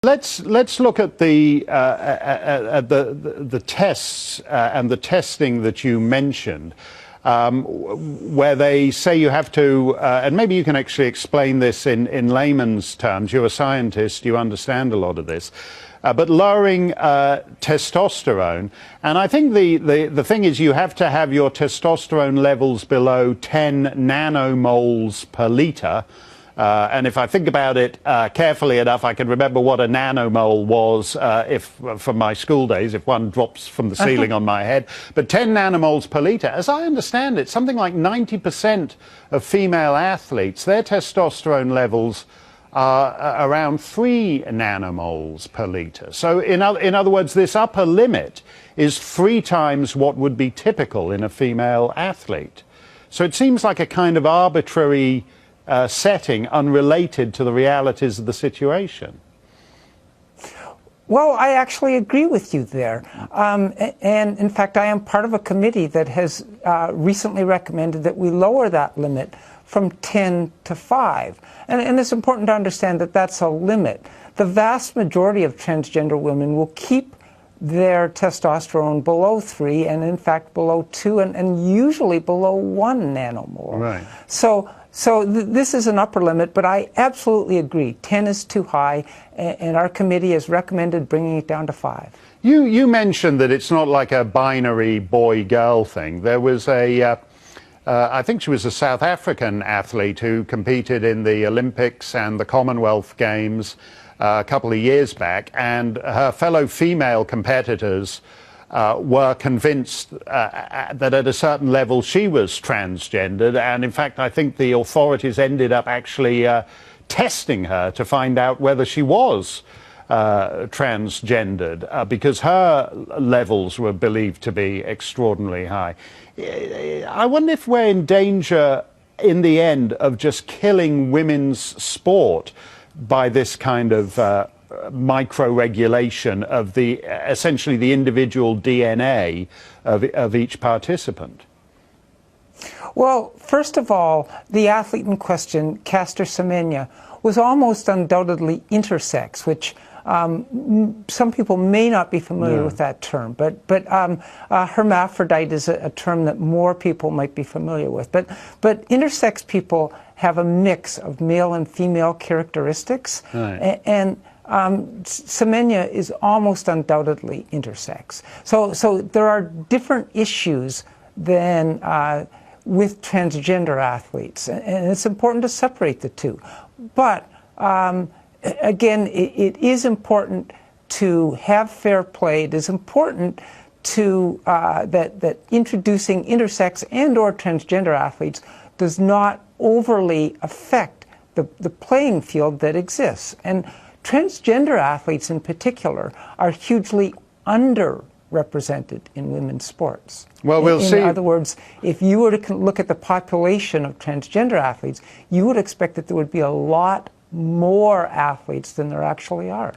Let's look at the tests and the testing that you mentioned, where they say you have to, and maybe you can actually explain this in layman's terms. You're a scientist, you understand a lot of this. But lowering testosterone, and I think the thing is you have to have your testosterone levels below 10 nanomoles per liter. And if I think about it carefully enough, I can remember what a nanomole was from my school days, if one drops from the ceiling on my head. But 10 nanomoles per liter, as I understand it, something like 90% of female athletes, their testosterone levels are around 3 nanomoles per liter. So in other words, this upper limit is 3 times what would be typical in a female athlete. So it seems like a kind of arbitrary setting unrelated to the realities of the situation. Well, I actually agree with you there. And in fact, I am part of a committee that has recently recommended that we lower that limit from 10 to 5. And it's important to understand that that's a limit. The vast majority of transgender women will keep their testosterone below 3 and in fact below 2 and usually below 1 nanomole. Right. So this is an upper limit, but I absolutely agree. 10 is too high, and our committee has recommended bringing it down to 5. You mentioned that it's not like a binary boy-girl thing. There was I think she was a South African athlete who competed in the Olympics and the Commonwealth Games a couple of years back, and her fellow female competitors were convinced that at a certain level she was transgendered, and in fact I think the authorities ended up actually testing her to find out whether she was transgendered because her levels were believed to be extraordinarily high. I wonder if we're in danger in the end of just killing women's sport by this kind of micro-regulation of essentially the individual DNA of each participant. Well, first of all, the athlete in question, Caster Semenya, was almost undoubtedly intersex, which some people may not be familiar with that term, but hermaphrodite is a term that more people might be familiar with. But intersex people have a mix of male and female characteristics, right. And Semenya is almost undoubtedly intersex. So there are different issues than with transgender athletes, and it's important to separate the two. But again, it is important to have fair play. It is important to that introducing intersex and/or transgender athletes does not overly affect the playing field that exists. And transgender athletes in particular are hugely underrepresented in women's sports. Well, we'll see. In other words, if you were to look at the population of transgender athletes, you would expect that there would be a lot more athletes than there actually are.